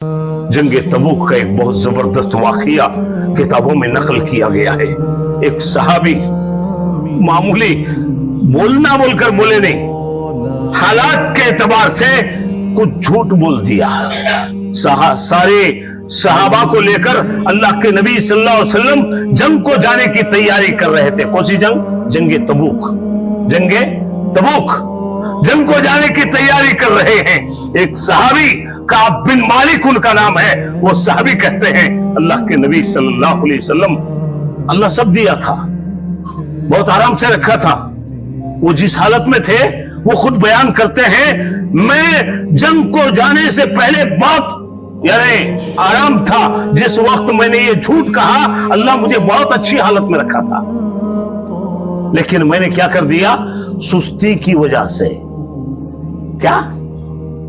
जंग तबूक का एक बहुत जबरदस्त वाकया किताबों में नकल किया गया है। एक सहाबी मामूली बोलना बोलकर बोले नहीं, हालात के एतबार से कुछ झूठ बोल दिया। सारे सहाबा को लेकर अल्लाह के नबी सल्लल्लाहु अलैहि वसल्लम जंग को जाने की तैयारी कर रहे थे। कौन सी जंग? जंग तबूक। जंग तबूक, जंग को जाने की तैयारी कर रहे हैं। एक सहाबी काब बिन मालिक उनका नाम है। वो सहाबी कहते हैं अल्लाह के नबी सल्लल्लाहु अलैहि वसल्लम, अल्लाह सब दिया था, बहुत आराम से रखा था। वो जिस हालत में थे वो खुद बयान करते हैं, मैं जंग को जाने से पहले बहुत यानी आराम था। जिस वक्त मैंने ये झूठ कहा, अल्लाह मुझे बहुत अच्छी हालत में रखा था, लेकिन मैंने क्या कर दिया? सुस्ती की वजह से, क्या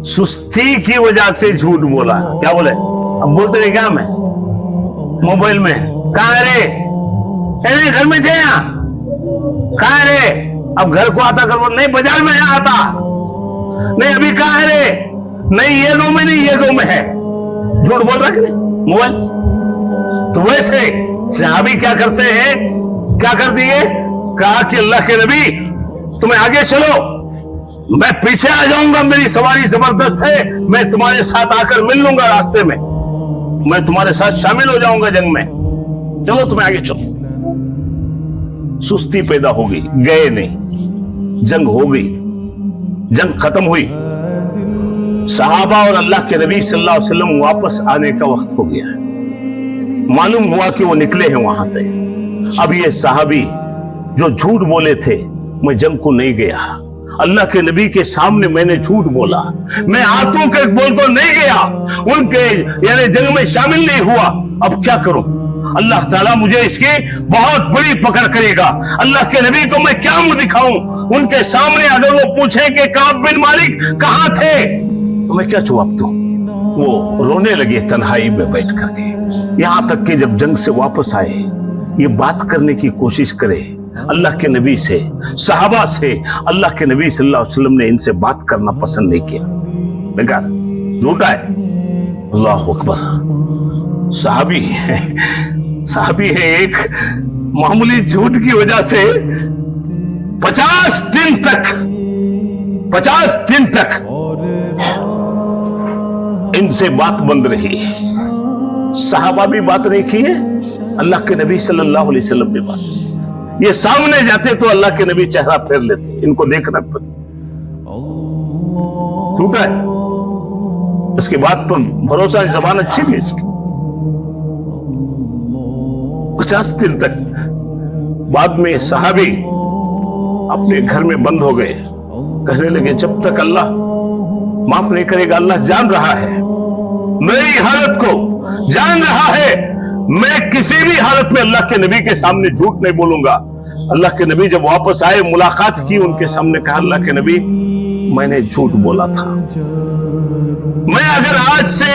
सुस्ती की वजह से झूठ बोला। क्या बोले? अब बोलते नहीं क्या मैं मोबाइल में, कहां रे? नहीं घर में थे, कहां रे? अब घर को आता कर, नहीं बाजार में यहाँ आता, नहीं अभी कहां है रे? नहीं ये गांव में, नहीं ये गांव में है। झूठ बोल रहा कि नहीं मोबाइल? तो वैसे सहाबी क्या करते हैं, क्या कर दिए? कहा कि अल्लाह के नबी तुम्हें आगे चलो, मैं पीछे आ जाऊंगा, मेरी सवारी जबरदस्त है, मैं तुम्हारे साथ आकर मिल लूंगा रास्ते में, मैं तुम्हारे साथ शामिल हो जाऊंगा जंग में, चलो तुम्हें आगे चलो। सुस्ती पैदा हो गई, गए नहीं, जंग हो गई, जंग खत्म हुई। सहाबा और अल्लाह के नबी सल्लल्लाहु अलैहि वसल्लम वापस आने का वक्त हो गया। मालूम हुआ कि वो निकले हैं वहां से। अब ये सहाबी जो झूठ बोले थे, मैं जंग को नहीं गया, अल्लाह के नबी के सामने मैंने झूठ बोला, मैं हाथों के बोलकर नहीं गया, उनके यानी जंग में शामिल नहीं हुआ, अब क्या करूं? अल्लाह ताला मुझे इसकी बहुत बड़ी पकड़ करेगा। अल्लाह के नबी को मैं क्या मुंह दिखाऊं उनके सामने? अगर वो पूछे कि काब बिन मालिक कहां थे, तो मैं क्या जवाब दूं? वो रोने लगे तन्हाई में बैठ करके। यहां तक कि जब जंग से वापस आए, ये बात करने की कोशिश करे अल्लाह के नबी से, सहाबा से, अल्लाह के नबी सल्लल्लाहु अलैहि वसल्लम ने इनसे बात करना पसंद नहीं किया। बेकार, झूठा है। अल्लाह अकबर। साहबी है एक मामूली झूठ की वजह से 50 दिन तक इनसे बात बंद रही। सहाबा भी बात नहीं किए, अल्लाह के नबी सल्लल्लाहु अलैहि वसल्लम भी बात। ये सामने जाते तो अल्लाह के नबी चेहरा फेर लेते, इनको देखना पसंद। झूठा है, इसके बाद पर भरोसा, जबान अच्छी नहीं इसकी। 50 दिन तक। बाद में सहाबी अपने घर में बंद हो गए, कहने लगे जब तक अल्लाह माफ नहीं करेगा, अल्लाह जान रहा है मेरी हालत को, जान रहा है मैं किसी भी हालत में अल्लाह के नबी के सामने झूठ नहीं बोलूंगा। अल्लाह के नबी जब वापस आए, मुलाकात की, उनके सामने कहा अल्लाह के नबी मैंने झूठ बोला था, मैं अगर आज से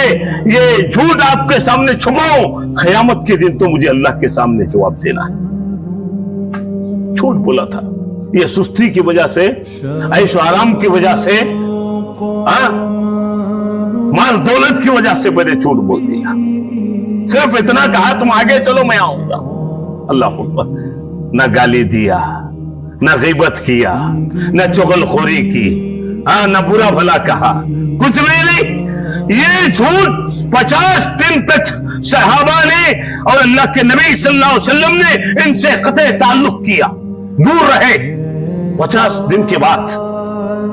ये झूठ आपके सामने छुपाऊं, क़यामत के दिन तो मुझे अल्लाह के सामने जवाब देना है। झूठ बोला था, ये सुस्ती की वजह से, ऐशो आराम की वजह से, माल दौलत की वजह से मैंने झूठ बोल दिया। सिर्फ इतना कहा तुम आगे चलो मैं आऊंगा। अल्लाह अकबर। न गाली दिया, न ग़ीबत किया, न चुगलखोरी की, न बुरा भला कहा, कुछ भी नहीं। ये झूठ 50 दिन तक सहाबा ने और अल्लाह के नबी सल्लल्लाहु अलैहि वसल्लम ने इनसे क़त्ए ताल्लुक किया, दूर रहे। 50 दिन के बाद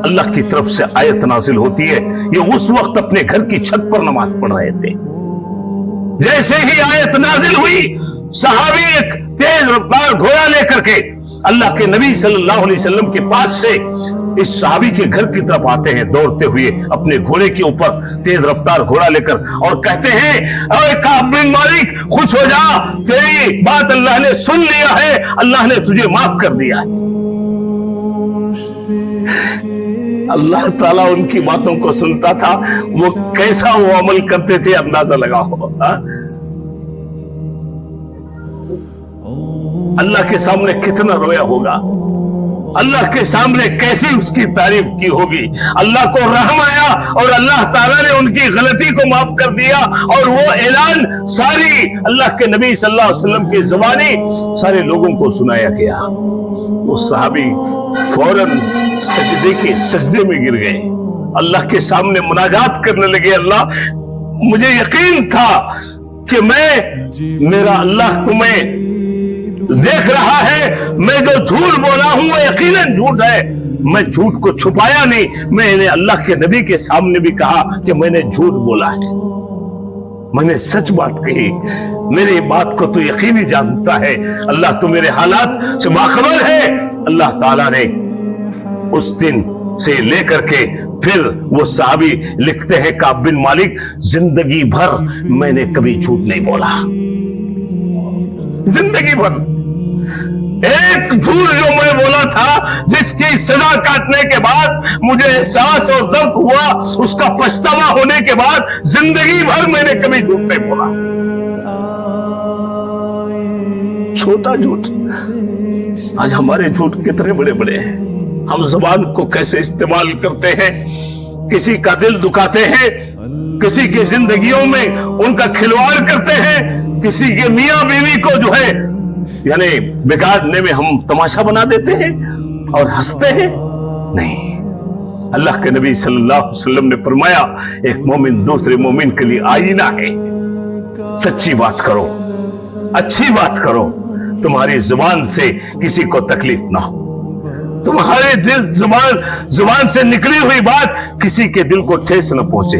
अल्लाह की तरफ से आयत नाजिल होती है। ये उस वक्त अपने घर की छत पर नमाज पढ़ रहे थे। जैसे ही आयत नाजिल हुई, सहाबी एक तेज रफ्तार घोड़ा लेकर के अल्लाह के नबी सल्लल्लाहु अलैहि वसल्लम के पास से इस सहाबी के घर की तरफ आते हैं, दौड़ते हुए अपने घोड़े के ऊपर तेज रफ्तार घोड़ा लेकर, और कहते हैं अरे काब बिन मालिक खुश हो जा, तेरी बात अल्लाह ने सुन लिया है, अल्लाह ने तुझे माफ कर दिया है। अल्लाह ताला उनकी बातों को सुनता था, वो कैसा वो अमल करते थे अंदाजा लगाओ। अल्लाह के सामने कितना रोया होगा। अल्लाह के सामने कैसी उसकी तारीफ की होगी। अल्लाह को रहम आया और अल्लाह ताला ने उनकी गलती को माफ कर दिया और वो ऐलान सारी अल्लाह के नबी सल्लल्लाहु अलैहि वसल्लम की ज़बानी सारे लोगों को सुनाया गया। वो सहाबी फौरन सजदे में गिर गए, अल्लाह के सामने मुनाजात करने लगे। अल्लाह, मुझे यकीन था कि मेरा अल्लाह तुम्हें देख रहा है, मैं जो झूठ बोला हूं वो यकीनन झूठ है, मैं झूठ को छुपाया नहीं, मैंने अल्लाह के नबी के सामने भी कहा कि मैंने झूठ बोला है, मैंने सच बात कही, मेरी बात को तो यकीनी जानता है, अल्लाह तो मेरे हालात से बाखबर है। अल्लाह ताला ने उस दिन से लेकर के फिर वो सहाबी लिखते हैं काब बिन मालिक, जिंदगी भर मैंने कभी झूठ नहीं बोला, जिंदगी भर एक झूठ जो मैं बोला था, जिसकी सजा काटने के बाद मुझे एहसास और दर्द हुआ, उसका पछतावा होने के बाद जिंदगी भर मैंने कभी झूठ नहीं बोला। छोटा झूठ, आज हमारे झूठ कितने बड़े बड़े हैं, हम जुबान को कैसे इस्तेमाल करते हैं, किसी का दिल दुखाते हैं, किसी की जिंदगियों में उनका खिलवाड़ करते हैं, किसी के मियां बीवी को जो है यानी बिगाड़ने में हम तमाशा बना देते हैं और हंसते हैं। नहीं, अल्लाह के नबी सल्लल्लाहु अलैहि वसल्लम ने फरमाया, एक मोमिन दूसरे मोमिन के लिए आईना है। सच्ची बात करो, अच्छी बात करो, तुम्हारी जुबान से किसी को तकलीफ ना हो, तुम्हारे दिल जुबान से निकली हुई बात किसी के दिल को ठेस न पहुंचे।